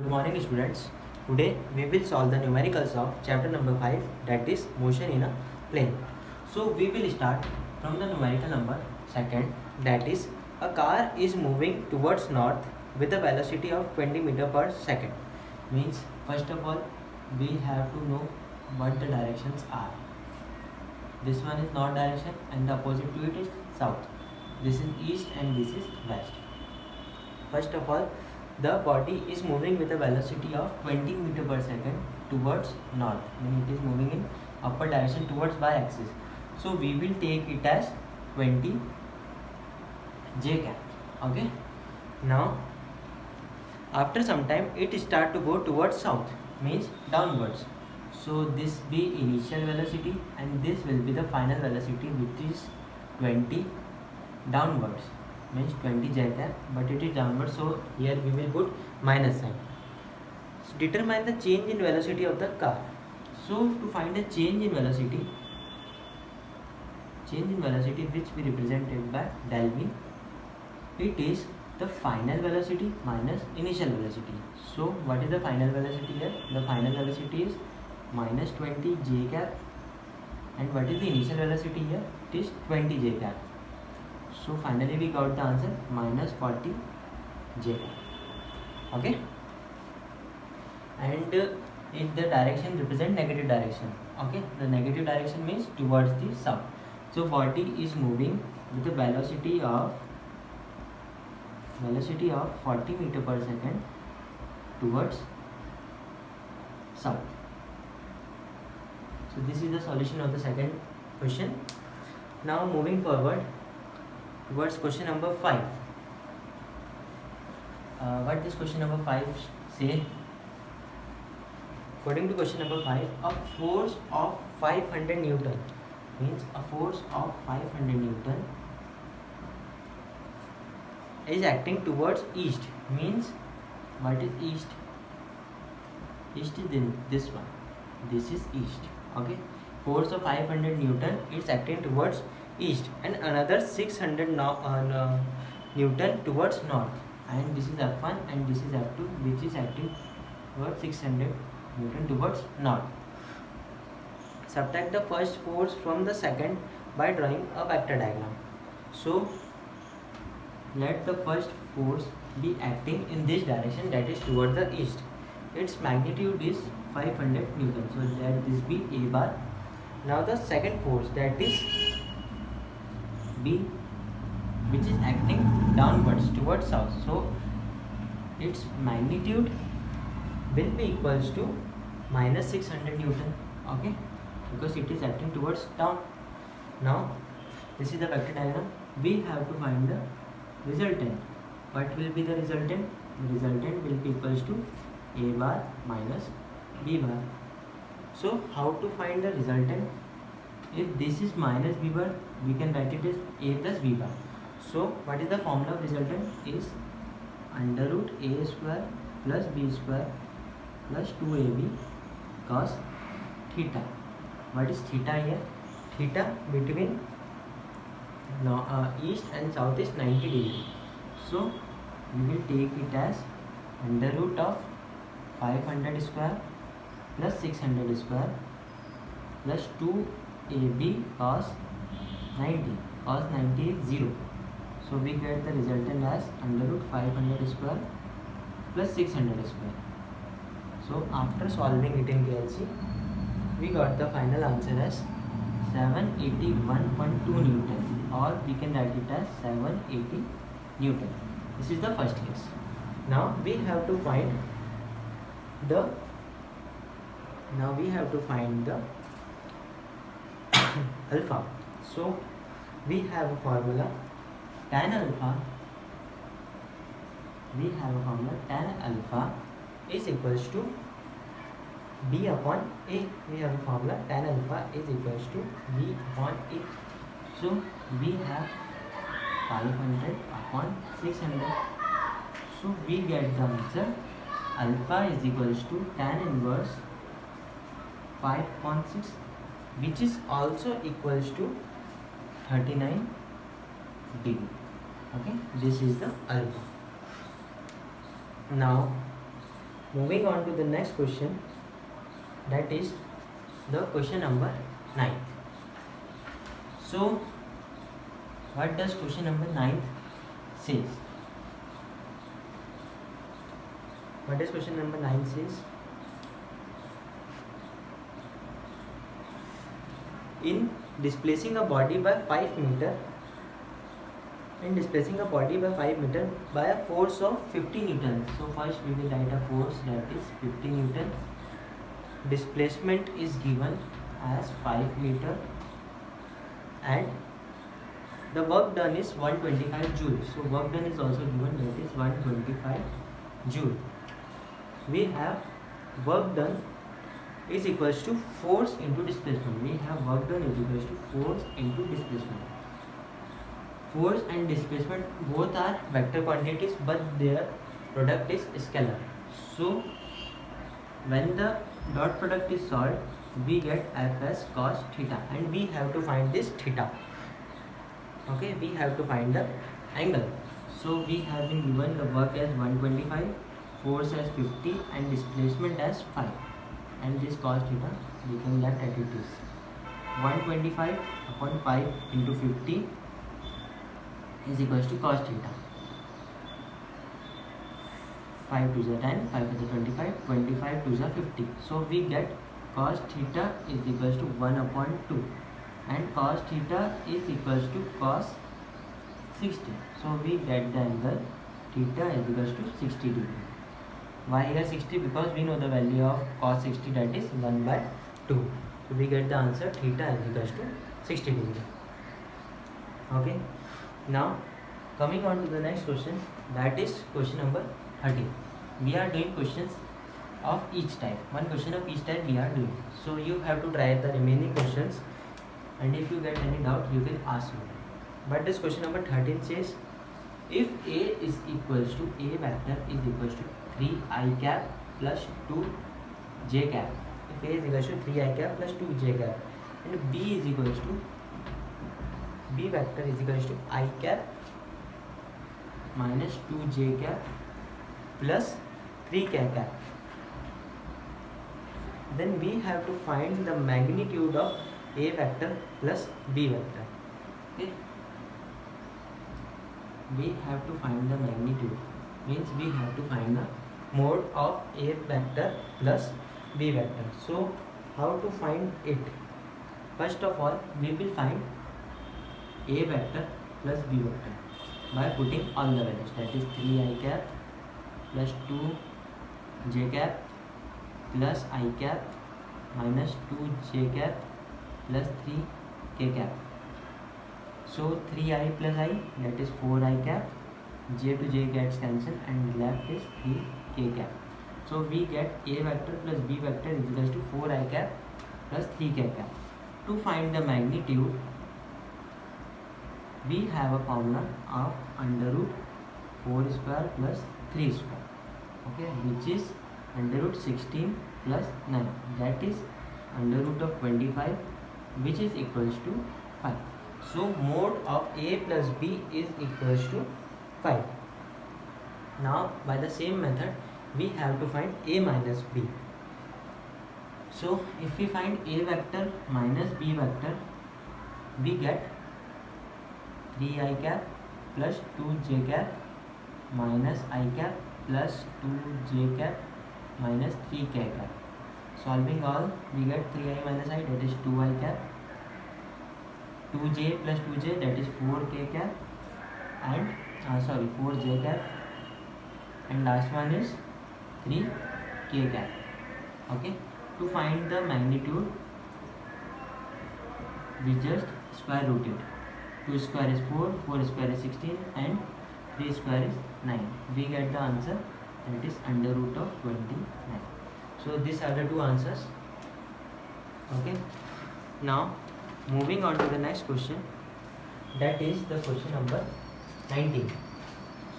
Good morning students. Today we will solve the numericals of chapter number 5, that is motion in a plane. So we will start from the numerical number second, that is a car is moving towards north with a velocity of 20 meter per second. Means first of all we have to know what the directions are. This one is north direction and the opposite to it is south. This is east and this is west. First of all, the body is moving with a velocity of 20 meter per second towards north. When it is moving in upper direction towards y-axis. So we will take it as 20 j cap. Okay. Now, after some time, it start to go towards south, means downwards. So this be initial velocity and this will be the final velocity, which is 20 downwards, means 20 j cap, but it is downwards, so here we will put minus sign. So determine the change in velocity of the car. So to find a change in velocity which we represented by del v, it is the final velocity minus initial velocity. So what is the final velocity here? The final velocity is minus 20 j cap, and what is the initial velocity here? It is 20 j cap. So finally we got the answer minus 40 j cap. Okay. And if the direction represent negative direction, okay, the negative direction means towards the south. So body is moving with a velocity of 40 meter per second towards south. So this is the solution of the second question. Now moving forward towards question number 5. What does question number 5 say? According to question number 5, a force of 500 Newton, means a force of 500 Newton is acting towards east. Means what is east? East is in this one. This is east. Okay. Force of 500 Newton is acting towards east, and another 600 Newton towards north. And this is F1 and this is F2, which is acting towards 600 Newton towards north. Subtract the first force from the second by drawing a vector diagram. So let the first force be acting in this direction, that is towards the east. Its magnitude is 500 Newton. So let this be A bar. Now the second force, that is B, which is acting downwards towards south. So its magnitude will be equals to minus 600 Newton. Okay, because it is acting towards down. Now this is the vector diagram. We have to find the resultant. What will be the resultant? The resultant will be equals to A bar minus B bar. So how to find the resultant? If this is minus B bar, we can write it as A plus B bar. So what is the formula of resultant? Is under root A square plus B square plus 2AB cos theta. What is theta here? Theta between east and south is 90 degree. So we will take it as under root of 500 square plus 600 square plus 2AB cos 90. Cos 90 is 0. So we get the resultant as under root 500 square plus 600 square. So after solving it in KLC, we got the final answer as 781.2 Newton, or we can write it as 780 Newton. This is the first case. Now we have to find the alpha. So we have a formula tan alpha. Tan alpha is equals to B upon A. We have a formula tan alpha is equals to B upon A. So we have 500 upon 600. So we get the answer alpha is equals to tan inverse 5.6, which is also equals to 39 degree. Okay, this is the alpha. Now moving on to the next question, that is the question number 9. So what does question number 9 says? What does question number 9 says? In displacing a body by 5 meter, by a force of 50 newton. So first we will write a force, that is 50 newton. Displacement is given as 5 meter, and the work done is 125 joule. So work done is also given, that is 125 joule. We have work done is equals to force into displacement. We have work done is equals to force into displacement. Force and displacement both are vector quantities, but their product is scalar. So when the dot product is solved, we get f as cos theta, and we have to find this theta. Okay, we have to find the angle. So we have been given the work as 125, force as 50, and displacement as 5, and this cos theta we can get at it is 125 upon 5 into 50 is equals to cos theta. 5 to the 10, 5 to the 25, 25 to the 50. So we get cos theta is equals to 1 upon 2, and cos theta is equals to cos 60. So we get the angle theta is equals to 60 degree. Why here 60? Because we know the value of cos 60, that is 1 by 2. So we get the answer theta is equals to 60 degree. Okay. Now coming on to the next question, that is question number 13. We are doing questions of each type. One question of each type we are doing. So you have to try the remaining questions, and if you get any doubt you can ask me. But this question number 13 says, if A is equals to A vector is equals to 3i cap plus 2j cap. If A is equals to 3i cap plus 2j cap, and B is equals to B vector is equals to I cap minus 2j cap plus 3k cap, then we have to find the magnitude of A vector plus B vector. Okay, we have to find the magnitude, means we have to find the mode of A vector plus B vector. So how to find it? First of all, we will find A vector plus B vector by putting all the values, that is 3i cap plus 2j cap plus I cap minus 2j cap plus 3k cap. So 3i plus I, that is 4i cap, j to j gets cancelled, and left is 3k cap. So we get A vector plus B vector is equals to 4i cap plus 3k cap. To find the magnitude, we have a formula of under root 4 square plus 3 square, okay, which is under root 16 plus 9, that is under root of 25, which is equals to 5. So mode of A plus B is equals to 5. Now by the same method we have to find A minus B. So if we find A vector minus B vector, we get 3i cap plus 2j cap minus I cap plus 2j cap minus 3k cap. Solving all, we get 3i minus I, that is 2i cap, 2j plus 2j, that is 4k cap, and 4j cap, and last one is 3k cap. Okay, to find the magnitude we just square root it. 2 square is 4, 4 square is 16, and 3 square is 9. We get the answer, that is under root of 29. So these are the two answers. Okay, now moving on to the next question, that is the question number 19.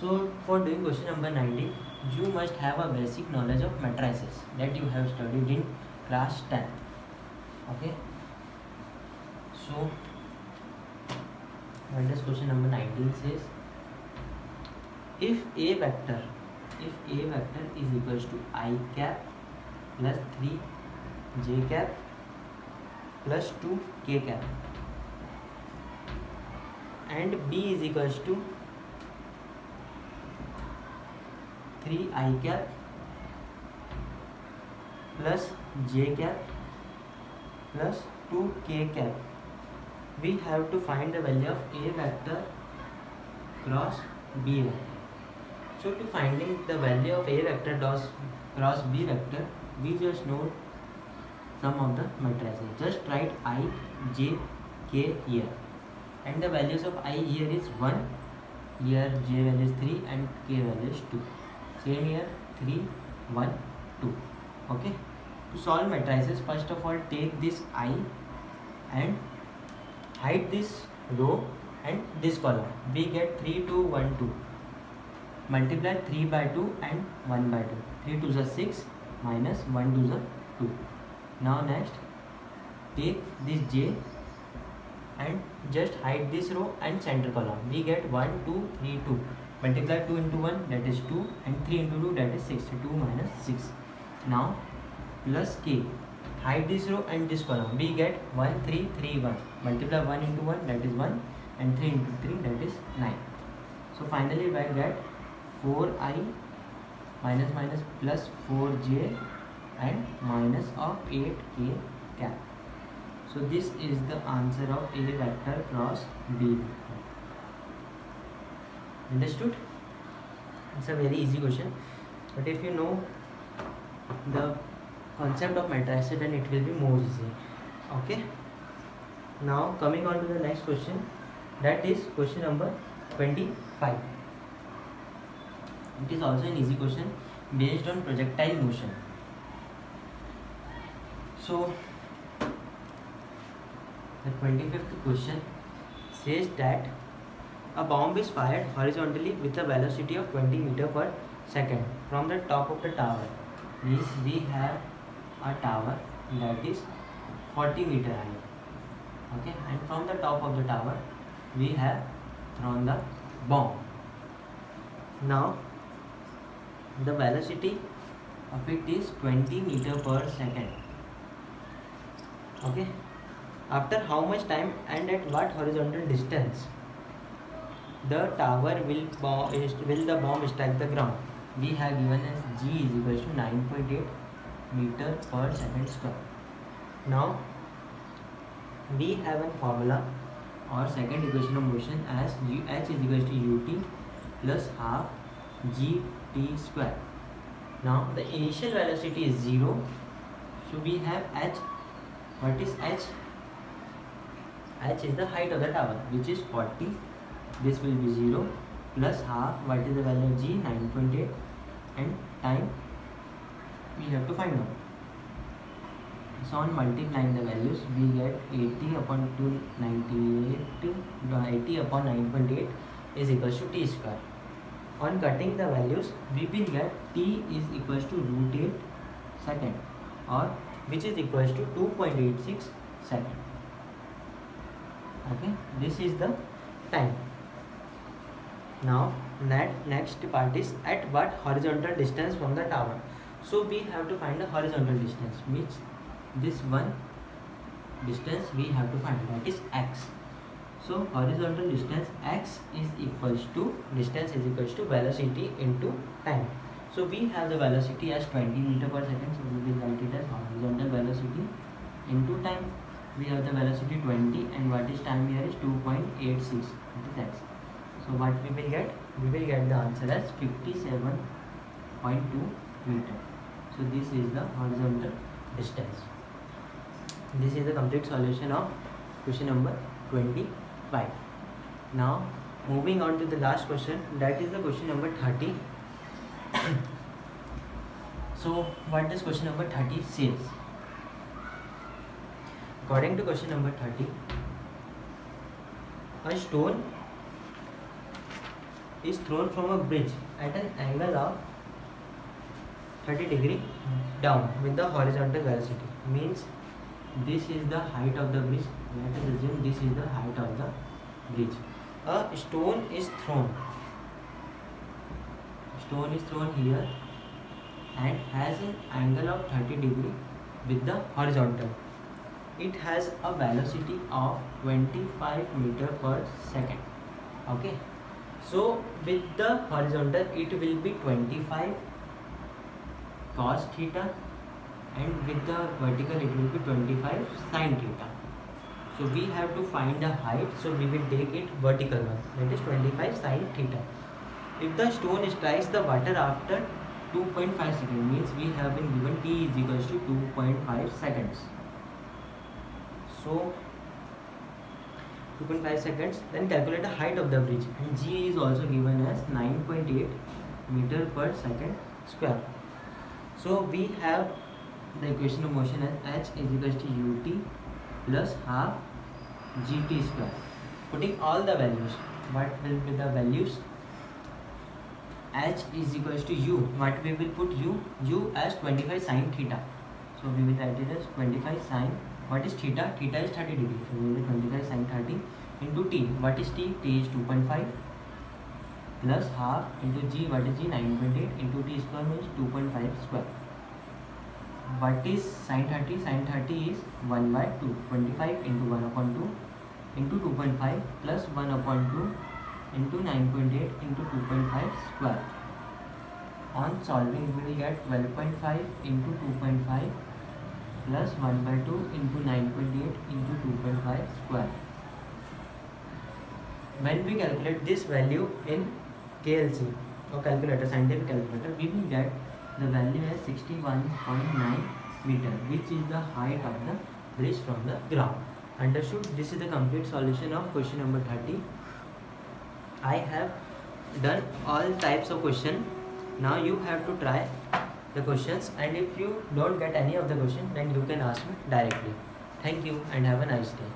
So for doing question number 19, you must have a basic knowledge of matrices that you have studied in class 10. Okay, so what does question number 19 says? If A vector if A vector is equals to I cap plus 3 j cap plus 2 k cap and B is equals to 3 I cap plus j cap plus 2 k cap, we have to find the value of A vector cross B vector. So to finding the value of A vector cross B vector, we just know sum of the matrices. Just write I, j, k here, and the values of I here is 1, here j value is 3 and k value is 2. Same here 3, 1, 2. Okay. To solve matrices, first of all take this I and hide this row and this column. We get 3, 2, 1, 2. Multiply 3 by 2 and 1 by 2. 3 2s are 6 minus 1 2s are 2. Now next take this j and just hide this row and center column. We get 1, 2, 3, 2. Multiply 2 into 1, that is 2, and 3 into 2, that is 6. 2 minus 6. Now plus k. Hide this row and this column. We get 1, 3, 3, 1. Multiply 1 into 1, that is 1, and 3 into 3, that is 9. So finally we get 4i minus minus plus 4j and minus of 8k cap. So this is the answer of A vector cross B vector. Understood? It's a very easy question, but if you know the concept of matrices, then it will be more easy. Okay. Now coming on to the next question, that is question number 25. It is also an easy question based on projectile motion. So the 25th question says that a bomb is fired horizontally with a velocity of 20 meter per second from the top of the tower. Means we have a tower that is 40 meter high. Okay, and from the top of the tower we have thrown the bomb. Now the velocity of it is 20 meter per second. Okay, after how much time and at what horizontal distance the tower will the bomb strike the ground? We have given as g is equal to 9.8 meter per second square. Now we have a formula or second equation of motion as h is equal to ut plus half gt square. Now the initial velocity is 0, so we have h. What is h? H is the height of the tower, which is 40. This will be 0 plus half. What is the value of g? 9.8, and time we have to find out. So on multiplying the values, we get 80 upon 298, 80 upon 9.8 is equals to t square. On cutting the values, we will get t is equals to root 8 second, or which is equals to 2.86 second. Okay, this is the time. Now next part is at what horizontal distance from the tower. So we have to find the horizontal distance, which this one distance we have to find, that is x. So horizontal distance x is equals to velocity into time. So we have the velocity as 20 meter per second, so we will write it as horizontal velocity into time. We have the velocity 20, and what is time here is 2.86, that is x. So what we will get? We will get the answer as 57.2 meter. So this is the horizontal distance. This is the complete solution of question number 25. Now moving on to the last question, that is the question number 30. So what does question number 30 says? According to question number 30, a stone is thrown from a bridge at an angle of 30 degree down with the horizontal velocity. Means this is the height of the bridge. Let us assume this is the height of the bridge. A stone is thrown stone is thrown here and has an angle of 30 degree with the horizontal. It has a velocity of 25 meter per second. Okay, so with the horizontal it will be 25 cos theta, and with the vertical it will be 25 sin theta. So we have to find the height, so we will take it vertical one, that is 25 sin theta. If the stone strikes the water after 2.5 seconds, means we have been given t is equals to 2.5 seconds. So 2.5 seconds, then calculate the height of the bridge, and g is also given as 9.8 meter per second square. So we have the equation of motion as h is equals to ut plus half gt square. Putting all the values, what will be the values? H is equals to u, what we will put u as 25 sin theta. So we will write it as 25 sin, what is theta? Theta is 30 degree. So we will 25 sin 30 into t. What is t? T is 2.5 plus half into g. What is g? 9.8 into t square means 2.5 square. What is sin 30? Sin 30 is 1 by 2. 25 into 1 upon 2 into 2.5 plus 1 upon 2 into 9.8 into 2.5 square. On solving we will get 12.5 into 2.5 plus 1 by 2 into 9.8 into 2.5 square. When we calculate this value in KLC or calculator, scientific calculator, we will get the value as 61.9 meter, which is the height of the bridge from the ground. Understood? This is the complete solution of question number 30. I have done all types of question. Now you have to try the questions, and if you don't get any of the question, then you can ask me directly. Thank you and have a nice day.